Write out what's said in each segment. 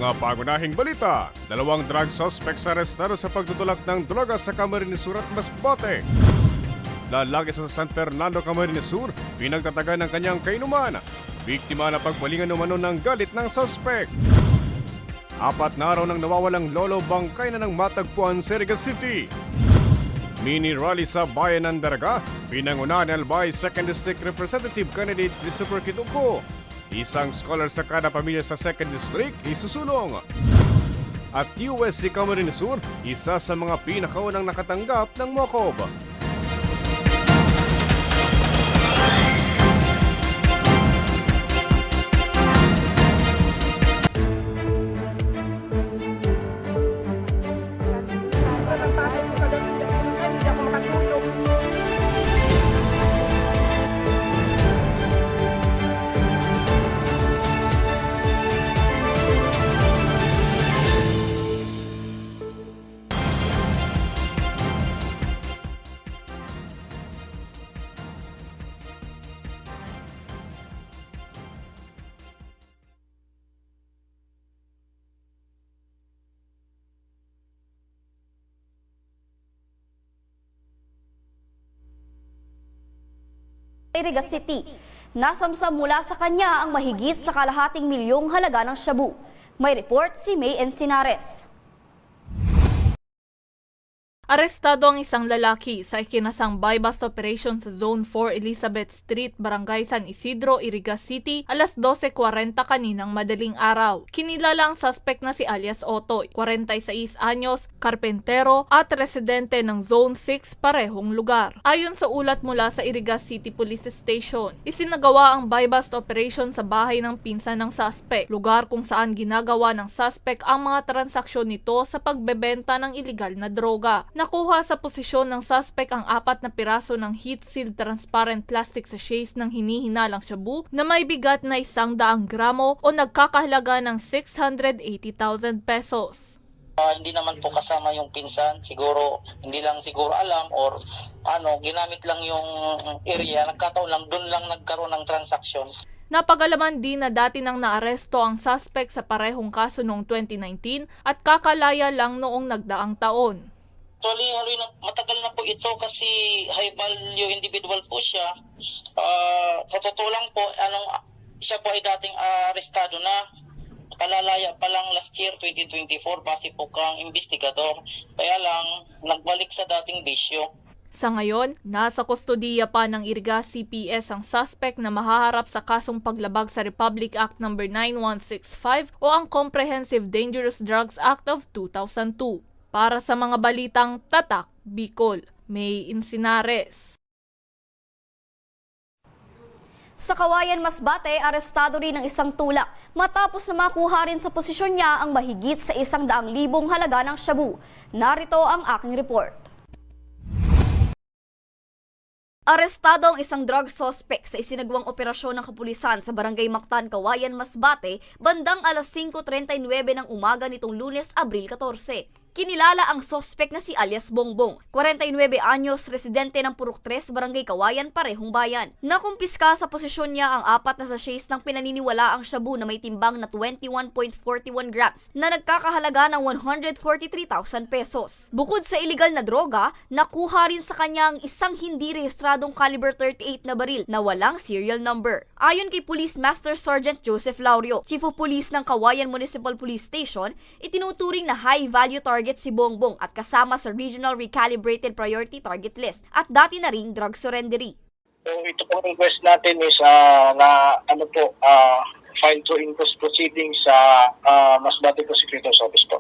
Mga pangunahing balita, dalawang drug suspects arestado sa pagtutulak ng droga sa Camarines Sur at Masbate. Lalaki sa San Fernando, Camarines Sur, pinagtatagan ng kanyang kainuman. Biktima na pagbalingan umano ng galit ng suspect. 4 na araw nang nawawalang lolo, bangkay na ng matagpuan sa Iriga City. Mini rally sa Bayan ng Daraga, pinangunahan ni Albay 2nd District Representative Candidate Christopher Kituko. Isang scholar sa kada pamilya sa 2nd District isusulong. At USC Camarines Sur, isa sa mga pinakaunang nakatanggap ng MOCOB. Iriga City. Nasamsam mula sa kanya ang mahigit sa kalahating milyong halaga ng shabu. May report si May Encinares. Arestado ang isang lalaki sa ikinasang buy-bust operation sa Zone 4 Elizabeth Street, Barangay San Isidro, Iriga City, alas 12:40 kaninang madaling araw. Kinilala ang suspect na si alias Otto, 46 anyos, karpentero at residente ng Zone 6 parehong lugar. Ayon sa ulat mula sa Iriga City Police Station, isinagawa ang buy-bust operation sa bahay ng pinsan ng suspect, lugar kung saan ginagawa ng suspect ang mga transaksyon nito sa pagbebenta ng ilegal na droga. Nakuha sa posisyon ng suspect ang 4 na piraso ng heat-sealed transparent plastic sachets ng hinihinalang shabu na may bigat na 100 gramo o nagkakahalaga ng 680,000 pesos. Hindi naman po kasama yung pinsan, siguro hindi lang siguro alam or ginamit lang yung area, nagkataon lang doon lang nagkaroon ng transaksyon. Napagalaman din na dati nang naaresto ang suspect sa parehong kaso noong 2019 at kakalaya lang noong nagdaang taon. Actually, matagal na po ito kasi high value individual po siya. Sa totoo lang po, siya po ay dating arestado na. Kalalaya pa lang last year, 2024, base po kang investigador. Kaya lang, nagbalik sa dating bisyo. Sa ngayon, nasa kustodiya pa ng Iriga CPS ang suspect na mahaharap sa kasong paglabag sa Republic Act No. 9165 o ang Comprehensive Dangerous Drugs Act of 2002. Para sa mga balitang Tatak, Bicol, May Encinares. Sa Kawayan, Masbate, arestado rin ng isang tulak matapos na makuha rin sa posisyon niya ang mahigit sa 100,000 halaga ng shabu. Narito ang aking report. Arestado ang isang drug suspect sa isinagawang operasyon ng kapulisan sa Barangay Mactan, Kawayan, Masbate, bandang alas 5:39 ng umaga nitong Lunes, Abril 14. Kinilala ang suspect na si alias Bongbong, 49 anyos, residente ng Purok 3, Barangay Kawayan, parehong bayan. Nakumpiska sa posisyon niya ang 4 na sachets ng pinaniniwala ang shabu na may timbang na 21.41 grams na nagkakahalaga ng 143,000 pesos. Bukod sa iligal na droga, nakuha rin sa kanya ang isang hindi rehistradong caliber 38 na baril na walang serial number. Ayon kay Police Master Sergeant Joseph Laurio, Chief of Police ng Kawayan Municipal Police Station, itinuturing na high-value target si Bongbong at kasama sa Regional Recalibrated Priority Target List at dati na ring drug surrendery. So ito pong request natin is file to inquest proceedings sa Masbate Prosecutor's Office po.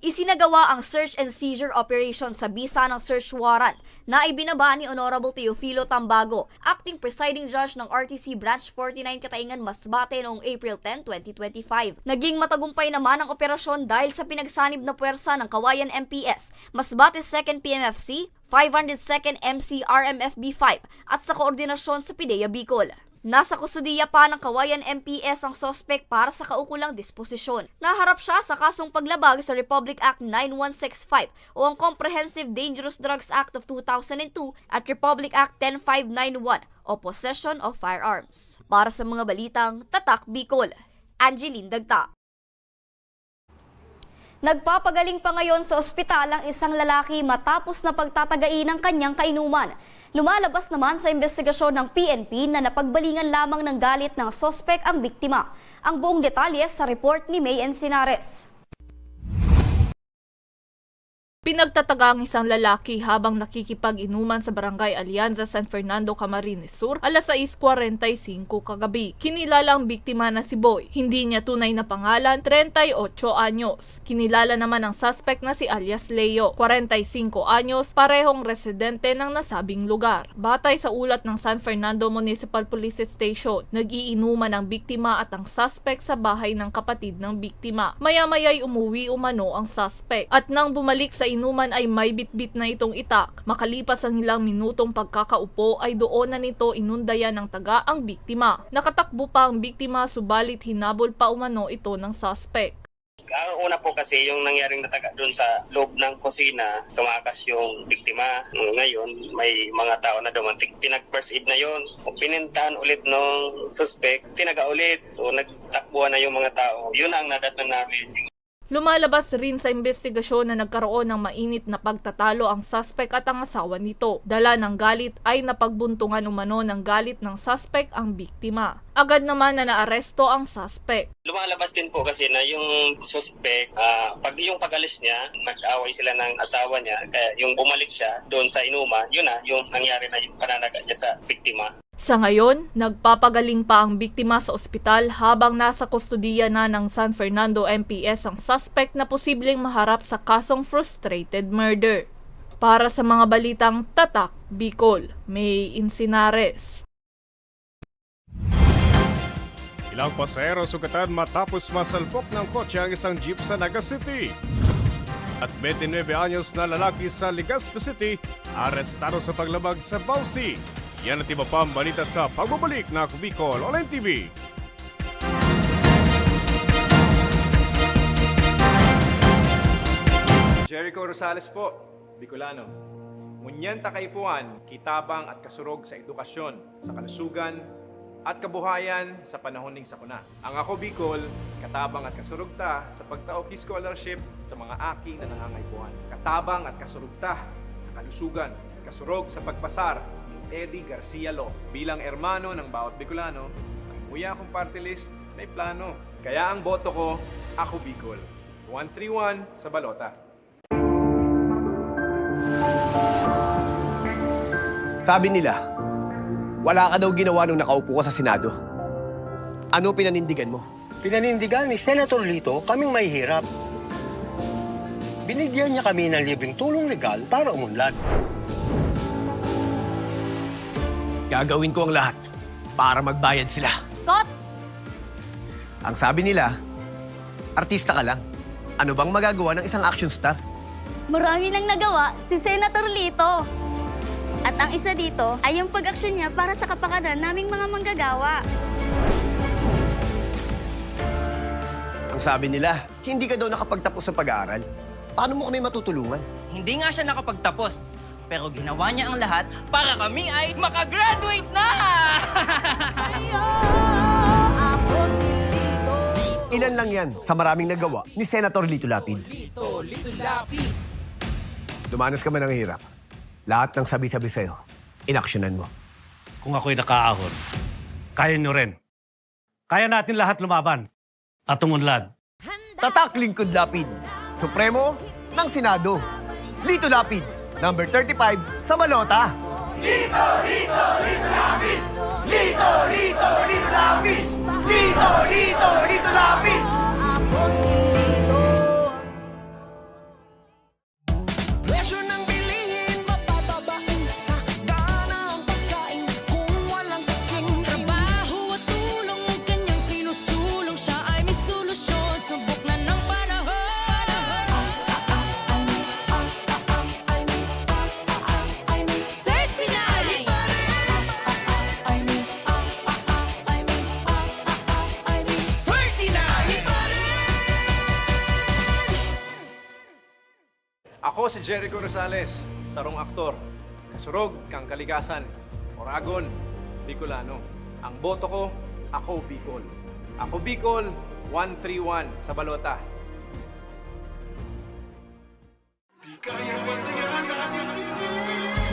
Isinagawa ang search and seizure operation sa bisa ng search warrant na ibinaba ni Honorable Teofilo Tambago, Acting Presiding Judge ng RTC Branch 49 Kataingan, Masbate noong April 10, 2025. Naging matagumpay naman ang operasyon dahil sa pinagsanib na puwersa ng Kawayan MPS, Masbate 2nd PMFC, 502nd MC RMFB 5 at sa koordinasyon sa PIDEA Bicol. Nasa kustudiya pa ng Kawayan MPS ang suspect para sa kaukulang disposisyon. Naharap siya sa kasong paglabag sa Republic Act 9165 o ang Comprehensive Dangerous Drugs Act of 2002 at Republic Act 10591 o Possession of Firearms. Para sa mga balitang Tatak, Bicol, Angeline Dagta. Nagpapagaling pa ngayon sa ospital ang isang lalaki matapos na pagtatagai ng kanyang kainuman. Lumalabas naman sa investigasyon ng PNP na napagbalingan lamang ng galit ng sospek ang biktima. Ang buong detalye sa report ni May Encinares. Pinagtataga ang isang lalaki habang nakikipag-inuman sa Barangay Alianza, San Fernando, Camarines Sur, alas 6:45 kagabi. Kinilala ang biktima na si Boy. Hindi niya tunay na pangalan, 38 anyos. Kinilala naman ang suspect na si alias Leo, 45 anyos, parehong residente ng nasabing lugar. Batay sa ulat ng San Fernando Municipal Police Station, nag-iinuman ang biktima at ang suspect sa bahay ng kapatid ng biktima. Maya-maya'y umuwi umano ang suspect at nang bumalik sa inuman ay may bitbit na itong itak. Makalipas ang ilang minutong pagkakaupo ay doon na nito inundayan ng taga ang biktima. Nakatakbo pa ang biktima subalit hinabol pa umano ito ng suspect. Ang una po kasi yung nangyaring nataga doon sa loob ng kusina, tumakas yung biktima. Ngayon, may mga tao na dumating. Pinag-first aid na yun. O pinintahan ulit ng suspect, tinaga ulit. O nagtakbuhan na yung mga tao. Yun ang nadatnan namin. Lumalabas rin sa investigasyon na nagkaroon ng mainit na pagtatalo ang suspect at ang asawa nito. Dala ng galit ay napagbuntungan umano ng galit ng suspect ang biktima. Agad naman na naaresto ang suspect. Lumalabas din po kasi na yung suspect, pag yung pag-alis niya, nag-away sila ng asawa niya. Kaya yung bumalik siya doon sa inuman, yun na, yung nangyari na yung pananaga niya sa biktima. Sa ngayon, nagpapagaling pa ang biktima sa ospital habang nasa kustudiya na ng San Fernando MPS ang suspect na posibleng maharap sa kasong frustrated murder. Para sa mga balitang Tatak, Bicol, May Encinares. Ilang pasahero sugatan matapos masalpok ng kotse ang isang jeep sa Naga City. At 29 anyos na lalaki sa Legazpi City, arestado sa paglabag sa Bausi. Yan at iba pa ang balita sa pagbabalik na Bicol Online TV. Jericho Rosales po, Bicolano. Ngunyan takaipuan, kitabang at kasurog sa edukasyon, sa kalusugan, at kabuhayan sa panahon ning sakuna. Ang ako Bicol, katabang at kasurog ta sa pagtaoki scholarship sa mga aki na nangangaipuan. Katabang at kasurog ta sa kalusugan, kasurog sa pagpasar Eddie Garcia Law. Bilang ermano ng bawat Bicolano, ang muya kong party list may plano. Kaya ang boto ko, ako Bicol. 131 sa balota. Sabi nila, wala ka daw ginawa nung nakaupo ka sa Senado. Ano pinanindigan mo? Pinanindigan ni Senator Lito kaming mahihirap. Binigyan niya kami ng libreng tulong legal para umunlad. Gagawin ko ang lahat para magbayad sila. Scott! Ang sabi nila, artista ka lang. Ano bang magagawa ng isang action star? Marami nang nagawa si Senator Lito. At ang isa dito ay yung pag-aksyon niya para sa kapakanan naming mga manggagawa. Ang sabi nila, hindi ka daw nakapagtapos sa pag-aaral. Paano mo kami matutulungan? Hindi nga siya nakapagtapos, pero ginawa niya ang lahat para kami ay makagraduate na! Ilan lang yan sa maraming nagawa ni Senator Lito Lapid. Dumanas ka man ng hirap. Lahat ng sabi-sabi sa'yo, inaksyonan mo. Kung ako'y nakaahon, kaya nyo rin. Kaya natin lahat lumaban at umunlad. Tatak Lingkod Lapid, Supremo ng Senado. Lito Lapid, number 35 sa balota. Lito, Lito, Lito Lapid! Lito, Lito, Lito Lapid! Lito, Lito, Lito Lapid! Presyo ng bilihin, mapapabain sa gana ang pagkain kung walang saking trabaho at tulong ng kanyang sinusulong. Siya ay may solusyon, subok na ng panahon. 39! Ako si Jericho Rosales, sarong aktor, kasurog kang kaligasan, Oragon, Bicolano. Ang boto ko, ako Bicol. Ako Bicol, 131 sa balota.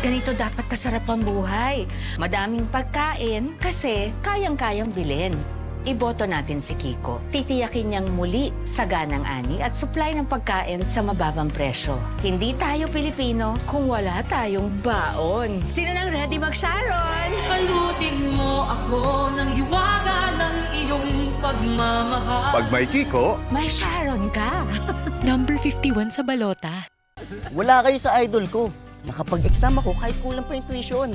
Ganito dapat kasarap ang buhay. Madaming pagkain kasi kayang-kayang bilhin. Iboto natin si Kiko. Titiyakin niyang muli saganang ani at supply ng pagkain sa mababang presyo. Hindi tayo Pilipino kung wala tayong baon. Sino nang ready mag-Sharon? Alutin mo ako ng hiwaga ng iyong pagmamahal. Pag may Kiko, May Sharon ka. Number 51 sa balota. Wala kayo sa idol ko. Nakapag-exam ako kahit kulang pa yung tuition.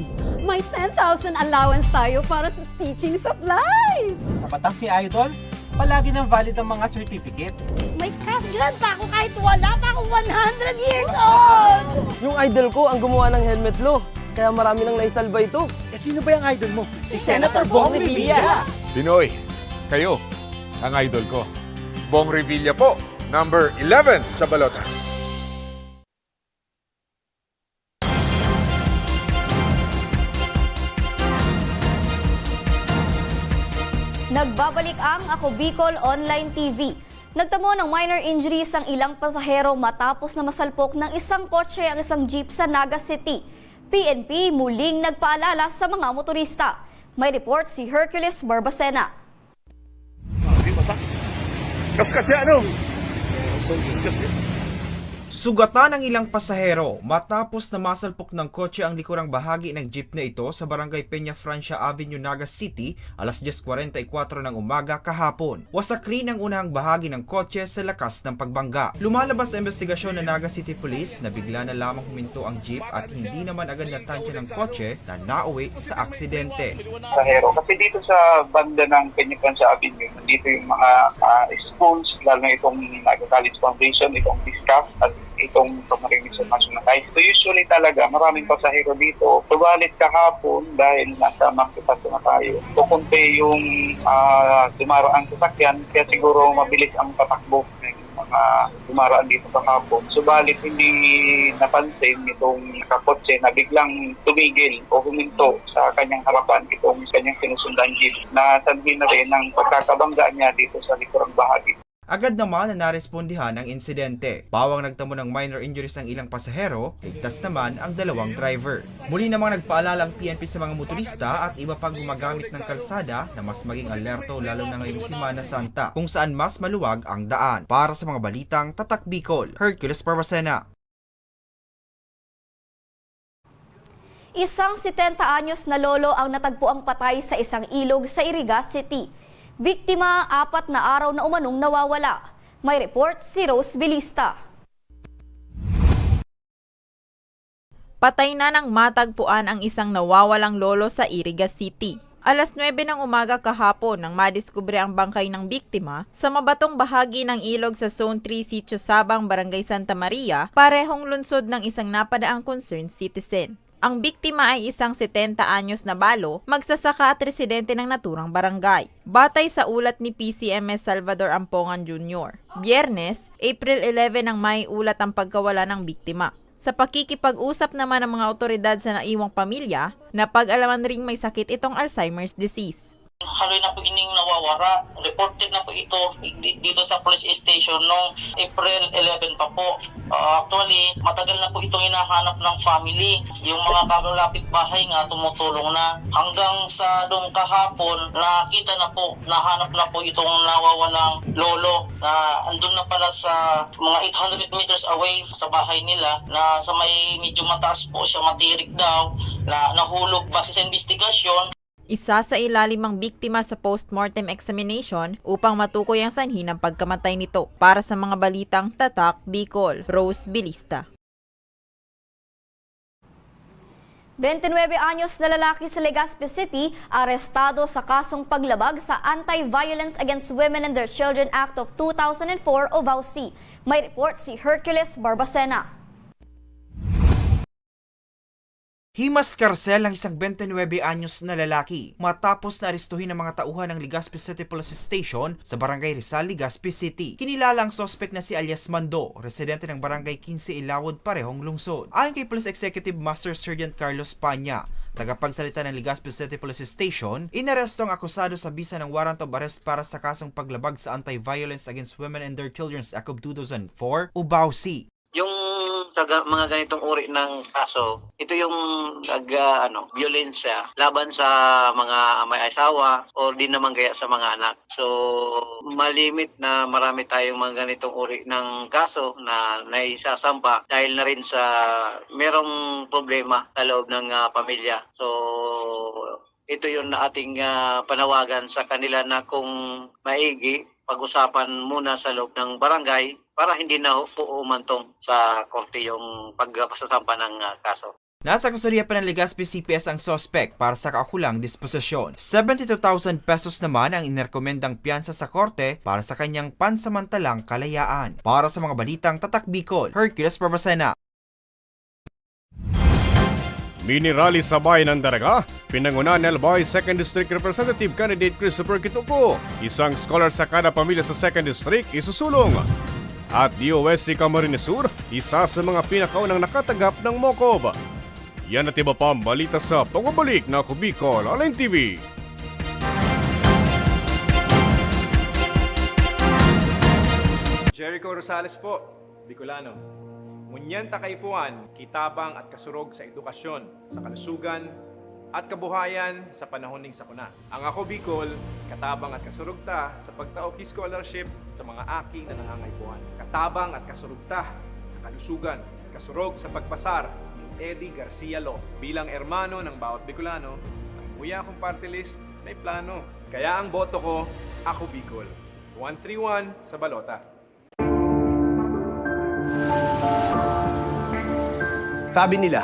May 10,000 allowance tayo para sa teaching supplies. Sa batas si Idol, palagi nang valid ang mga certificate. May cash grant pa ako kahit wala pa akong 100 years old. Yung idol ko ang gumawa ng helmet law, kaya marami nang naisalba ito. Sino ba yung idol mo? Si Senator Bong Revilla. Pinoy, kayo, ang idol ko. Bong Revilla po, number 11 sa balota. Nagbabalik ang Ako Bicol Online TV. Nagtamo ng minor injuries ang ilang pasahero matapos na masalpok ng isang kotse ang isang jeep sa Naga City. PNP muling nagpaalala sa mga motorista. May report si Hercules Barbacena. Sugatan ang ilang pasahero matapos na masalpok ng kotse ang likurang bahagi ng jeep na ito sa barangay Peña Francia Avenue, Naga City, alas 10:44 ng umaga kahapon. Wasak rin ang unahang bahagi ng kotse sa lakas ng pagbangga. Lumalabas sa investigasyon ng Naga City Police na bigla na lamang huminto ang jeep at hindi naman agad natansya ng kotse na nauwi sa aksidente. Pasahero. Kasi dito sa banda ng Peña Francia Avenue, dito yung mga schools, lalo na itong Naga College Foundation, itong DISCAF at itong Camarines National High. So usually talaga maraming pasahero dito. Subalit kahapon dahil nasa makipasa na tayo, kukunti yung dumaraan sasakyan, kaya siguro mabilis ang tatakbo ng mga dumaraan dito kahapon. Subalit hindi napansin itong kakotse na biglang tumigil o huminto sa kanyang harapan itong kanyang sinusundan jeep na sanhin na rin ang pagkakabangga niya dito sa likurang bahagi. Agad naman na narespondihan ang insidente. Bawang nagtamo ng minor injuries ang ilang pasahero, ligtas naman ang dalawang driver. Muli namang nagpaalala ang PNP sa mga motorista at iba pang gumagamit ng kalsada na mas maging alerto lalo na ngayong Semana Santa, kung saan mas maluwag ang daan. Para sa mga balitang Tatak Bicol, Hercules Barbacena. Isang 70 anyos na lolo ang natagpuang patay sa isang ilog sa Iriga City. Biktima, 4 na araw na umanong nawawala. May report si Rose Bilista. Patay na ng matagpuan ang isang nawawalang lolo sa Iriga City. Alas 9 ng umaga kahapon nang madiskubre ang bangkay ng biktima sa mabatong bahagi ng ilog sa Zone 3 Sitio Sabang, Barangay Santa Maria, parehong lungsod ng isang napadaang concerned citizen. Ang biktima ay isang 70 anyos na balo, magsasaka at residente ng naturang barangay. Batay sa ulat ni PCMS Salvador Ampongan Jr. Biyernes, April 11 ang may ulat ang pagkawala ng biktima. Sa pakikipag-usap naman ng mga otoridad sa naiwang pamilya, napag-alaman ring may sakit itong Alzheimer's disease. Haloy na po ining nawawara. Reported na po ito dito sa police station noong April 11 pa po. Actually, matagal na po itong hinahanap ng family. Yung mga kalapit bahay nga tumutulong na. Hanggang sa noong kahapon, nakita na po, nahanap na po itong nawawalang lolo na andun na pala sa mga 800 meters away sa bahay nila na sa may medyo mataas po siya, matirik daw, na nahulog base sa investigasyon. Isa sa ilalim ang biktima sa postmortem examination upang matukoy ang sanhi ng pagkamatay nito. Para sa mga balitang Tatak Bicol, Rose Bilista. 29 anyos na lalaki sa Legazpi City arestado sa kasong paglabag sa Anti-Violence Against Women and Their Children Act of 2004 o VAUC. May report si Hercules Barbacena. Himas karsel ang isang 29 anyos na lalaki matapos na arestuhin ng mga tauhan ng Legazpi City Police Station sa Barangay Rizal, Legazpi City. Kinilala ang sospek na si alias Mando, residente ng Barangay 15 Ilawod, parehong lungsod. Ayon kay Police Executive Master Sergeant Carlos Panya, tagapagsalita ng Legazpi City Police Station, inaresto ang akusado sa bisa ng warrant of arrest para sa kasong paglabag sa Anti-Violence Against Women and Their Children's Act of 2004 o VAUC. Yung sa mga ganitong uri ng kaso, ito yung violensya laban sa mga may asawa o di naman kaya sa mga anak. So, malimit na marami tayong mga ganitong uri ng kaso na naisasampa dahil na rin sa merong problema sa loob ng pamilya. So, ito yung ating panawagan sa kanila na kung maigi, pag-usapan muna sa loob ng barangay para hindi na po umantong sa korte yung pagpasasampa ng kaso. Nasa kustodiya pa ng Legazpi CPS ang sospek para sa kaukulang disposisyon. 72,000 pesos naman ang inerekomendang piyansa sa korte para sa kanyang pansamantalang kalayaan. Para sa mga balitang Tatak Bicol, Hercules Barbacena. Mini rally sa bayan ng Daraga, pinangunahan ni Albay 2nd District Representative Candidate Christopher Kituko. Isang scholar sa kada pamilya sa 2nd District isusulong. At DOST Camarines Sur, isa sa mga pinakaunang nakatanggap ng MOCOB. Yan at iba pa ang balita sa pagbabalik na Ako Bicol Online TV. Jericho Rosales po, Bicolano. Ngunyenta kaipuan, kitabang at kasurog sa edukasyon, sa kalusugan at kabuhayan sa panahon ng sakuna. Ang Ako Bicol, katabang at kasurog ta sa pagtaok scholarship sa mga aki na nangangaipuan. Katabang at kasurog ta sa kalusugan, kasurog sa pagpasar ni Eddie Garcia Lo. Bilang ermano ng bawat Bicolano, ang muya kong party list may plano. Kaya ang boto ko, Ako Bicol. 131 sa balota. Sabi nila,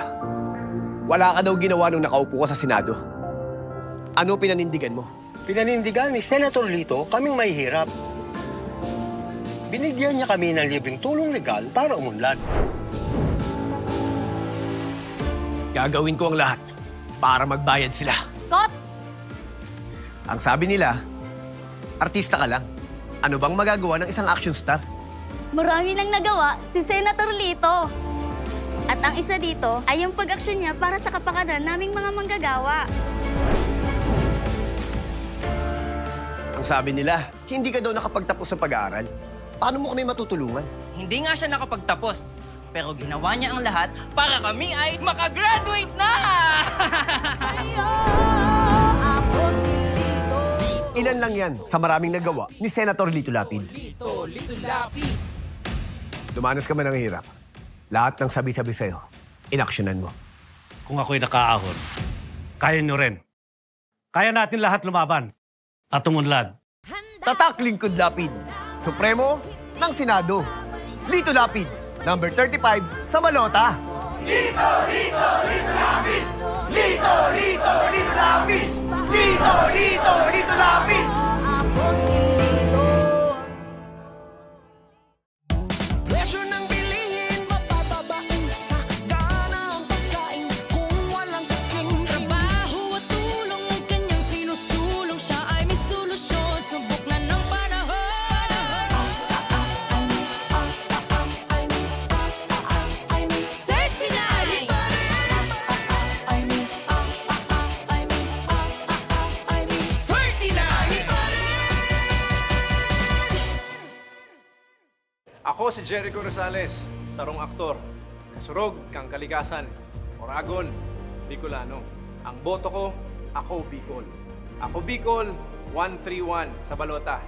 wala ka daw ginawa nung nakaupo ka sa Senado. Ano pinanindigan mo? Pinanindigan ni Senator Lito kaming mahihirap. Binigyan niya kami ng libreng tulong legal para umunlad. Gagawin ko ang lahat para magbayad sila. Kot! Ang sabi nila, artista ka lang. Ano bang magagawa ng isang action star? Marami nang nagawa si Senator Lito. At ang isa dito ay yung pag-aksyon niya para sa kapakanan naming mga manggagawa. Ang sabi nila, hindi ka daw nakapagtapos sa pag-aaral. Paano mo kami matutulungan? Hindi nga siya nakapagtapos, pero ginawa niya ang lahat para kami ay makagraduate na! Ilan lang yan sa maraming nagawa ni Senator Lito Lapid. Lito Lapid. Dumanas ka man ng hirap. Lahat ng sabi-sabi sa'yo, inaksyonan mo. Kung ako'y nakaahon, kaya nyo rin. Kaya natin lahat lumaban at umunlad. Tatak Lingkod Lapid, Supremo ng Senado. Lito Lapid, number 35 sa balota. Lito, Lito, Lito Lapid! Lito, Lito, Lito Lapid! Lito, Lito, Lito Lapid! Presyo ng bilihin, mapapabain sa gana ang pagkain kung walang saking. Trabaho at tulong ang kanyang sinusulong. Siya ay may solusyon, subok na ng panahon. 39! Ako si Jericho Rosales, sarong aktor, kasurog kang kalikasan, Oragon, Bicolano. Ang boto ko, Ako Bicol. Ako Bicol, 131 sa balota.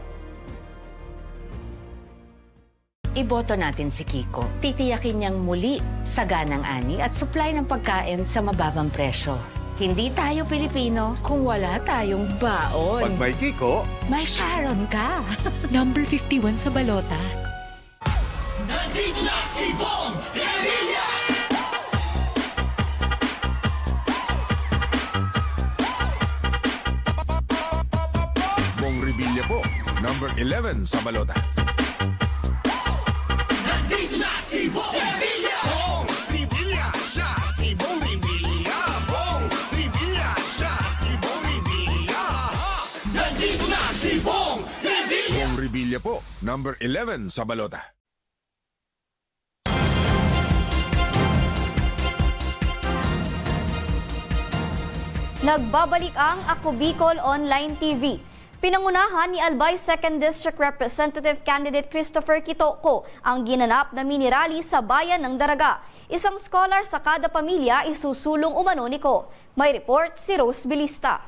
Iboto natin si Kiko. Titiyakin niyang muli saganang ani at supply ng pagkain sa mababang presyo. Hindi tayo Pilipino kung wala tayong baon. Pag may Kiko, May Sharon ka. Number 51 sa balota. Nandito na si Bong Revilla! Bong Revilla po, number 11 sa balota. Nandito na si Bong Revilla! Bong Revilla siya, si Bong Revilla! Bong Revilla siya, si Bong Revilla! Nandito na si Bong Revilla! Bong Revilla po, number 11 sa balota. Nagbabalik ang Ako Bicol Online TV. Pinangunahan ni Albay 2nd District Representative Candidate Christopher Quitoco ang ginanap na mini rally sa bayan ng Daraga. Isang scholar sa kada pamilya isusulong umano ni Ko. May report si Rose Bilista.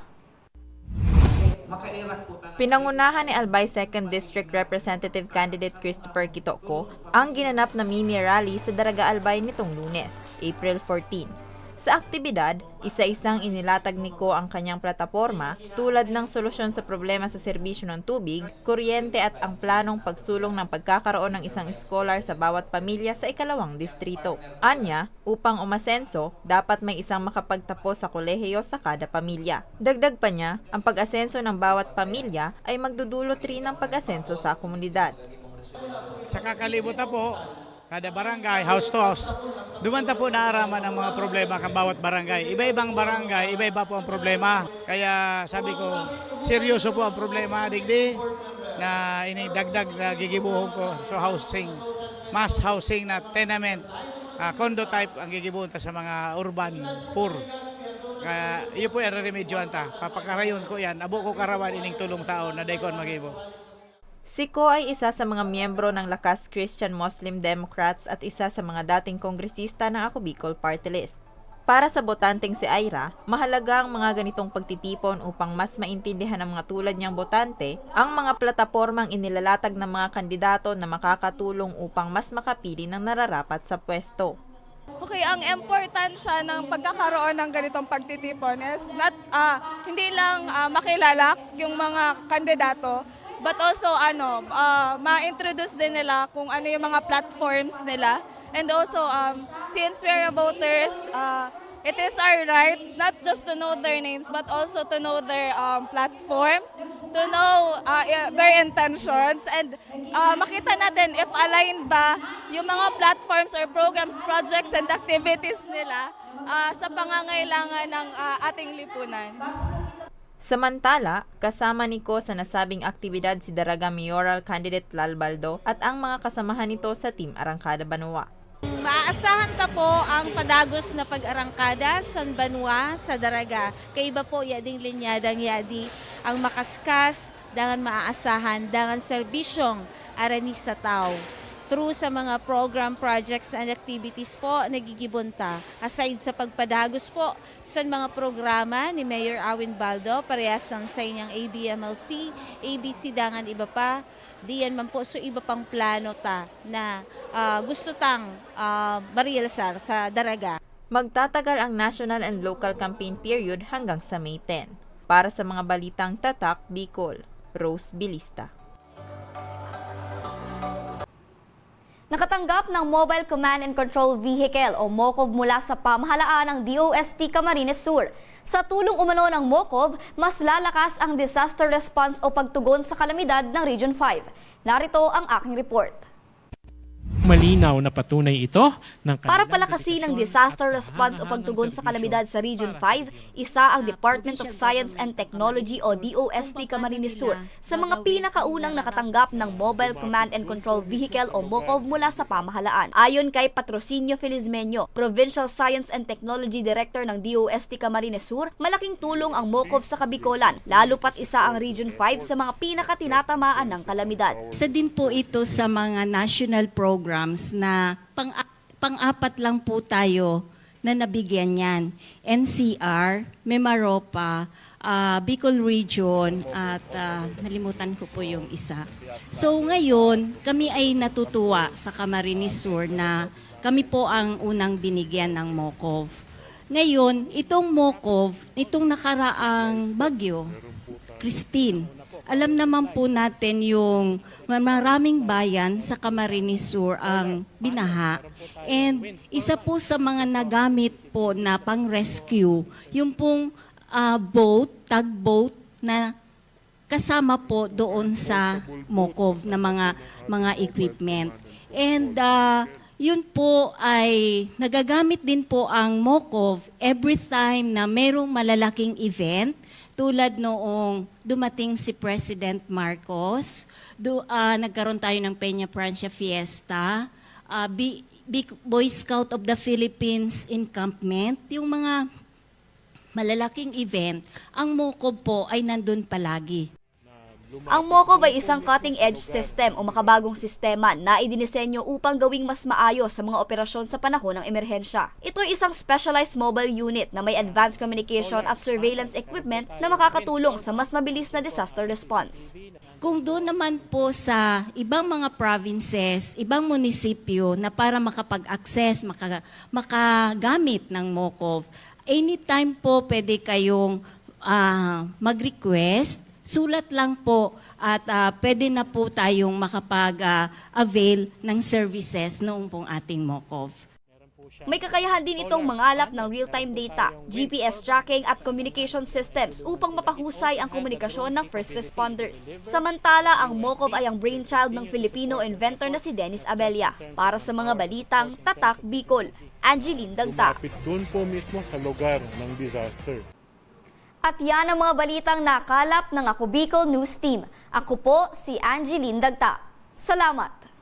Pinangunahan ni Albay 2nd District Representative Candidate Christopher Quitoco ang ginanap na mini rally sa Daraga Albay nitong Lunes, April 14. Sa aktibidad, isa-isang inilatag ni Ko ang kanyang plataporma tulad ng solusyon sa problema sa serbisyo ng tubig, kuryente at ang planong pagsulong ng pagkakaroon ng isang scholar sa bawat pamilya sa ikalawang distrito. Anya, upang umasenso, dapat may isang makapagtapos sa kolehiyo sa kada pamilya. Dagdag pa niya, ang pag-asenso ng bawat pamilya ay magdudulot rin ng pag-asenso sa komunidad. Sa kakalibutan po, kada barangay, house to house, dumanta po naaraman ang mga problema ng bawat barangay. Iba-ibang barangay, iba-iba po ang problema. Kaya sabi ko, seryoso po ang problema, digdi, na inidagdag na gigibuhon ko. So housing, mass housing na tenement, condo type ang gigibuhon ta sa mga urban poor. Kaya iyo po yung remedyoan ta. Papakarayon ko yan, abo ko karawan ining tulong taon na daykon magibo. Si Ko ay isa sa mga miyembro ng Lakas Christian Muslim Democrats at isa sa mga dating kongresista ng Ako Bicol Party List. Para sa botanteng si Ira, mahalaga ang mga ganitong pagtitipon upang mas maintindihan ng mga tulad niyang botante ang mga platapormang inilalatag ng mga kandidato na makakatulong upang mas makapili ng nararapat sa pwesto. Okay, ang importansya ng pagkakaroon ng ganitong pagtitipon is not, hindi lang makilala yung mga kandidato, but also ma-introduce din nila kung ano yung mga platforms nila. And also, since we're voters, it is our rights not just to know their names, but also to know their platforms, to know their intentions, and makita natin if aligned ba yung mga platforms or programs, projects, and activities nila sa pangangailangan ng ating lipunan. Samantala, kasama ni Ko sa nasabing aktibidad si Daraga Mayoral Candidate Lalbaldo at ang mga kasamahan nito sa Team Arangkada Banwa. Maasahan ta po ang padagos na pag-arangkada sa Banwa sa Daraga. Kaiba po yading linyadang yadi ang makaskas, dangan maaasahan, dangan serbisyong arani sa tao. Through sa mga program, projects, and activities po, nagigibunta. Aside sa pagpadagos po sa mga programa ni Mayor Awin Baldo, parehas ang sa inyang ABMLC, ABC, dangan iba pa, diyan man po so iba pang plano ta na gusto tang marilasar sa Daraga. Magtatagal ang national and local campaign period hanggang sa May 10. Para sa mga balitang tatak, Bicol, Rose Bilista. Nakatanggap ng Mobile Command and Control Vehicle o MOCOV mula sa pamahalaan ng DOST Camarines Sur. Sa tulong umano ng MOCOV, mas lalakas ang disaster response o pagtugon sa kalamidad ng Region 5. Narito ang aking report. Malinaw na patunay ito ng Para palakasin ang disaster response o pagtugon sa kalamidad sa Region 5, isa ang Department of Science and Technology o DOST Camarines Sur sa mga pinakaunang nakatanggap ng Mobile Command and Control Vehicle o MOCOV mula sa pamahalaan. Ayon kay Patrocinio Felizmeño, Provincial Science and Technology Director ng DOST Camarines Sur, malaking tulong ang MOCOV sa Kabikolan, lalo pat isa ang Region 5 sa mga pinakatinatamaan ng kalamidad. Isa din po ito sa mga national programs na pang-apat lang po tayo na nabigyan yan. NCR, Mimaropa, Bicol Region, at nalimutan ko po yung isa. So ngayon, kami ay natutuwa sa Camarines Sur na kami po ang unang binigyan ng MOCOV. Ngayon, itong MOCOV, itong nakaraang bagyo, Christine, alam naman po natin yung maraming bayan sa Camarines Sur ang binaha. And isa po sa mga nagamit po na pang-rescue, yung pong tugboat na kasama po doon sa MOCOV na mga equipment. And yun po ay nagagamit din po ang MOCOV every time na merong malalaking event. Tulad noong dumating si President Marcos, nagkaroon tayo ng Peña Francia Fiesta, Boy Scout of the Philippines Encampment, yung mga malalaking event, ang MOCOV po ay nandun palagi. Ang Mocov ay isang cutting-edge system o makabagong sistema na idinisenyo upang gawing mas maayos sa mga operasyon sa panahon ng emerhensya. Ito ay isang specialized mobile unit na may advanced communication at surveillance equipment na makakatulong sa mas mabilis na disaster response. Kung doon naman po sa ibang mga provinces, ibang munisipyo na para makapag-access, makagamit ng MOCOV, anytime po pwede kayong mag-request, sulat lang po at pwede na po tayong makapag-avail ng services noong pong ating MOCOV. May kakayahan din itong mangalap ng real-time data, GPS tracking at communication systems upang mapahusay ang komunikasyon ng first responders. Samantala, ang MOCOV ay ang brainchild ng Filipino inventor na si Dennis Abella. Para sa mga balitang Tatak Bicol, Angeline Dagta. Lumapit doon po mismo sa lugar ng disaster. At yan ang mga balitang nakalap ng Ako Bicol News Team. Ako po si Angeline Dagta. Salamat!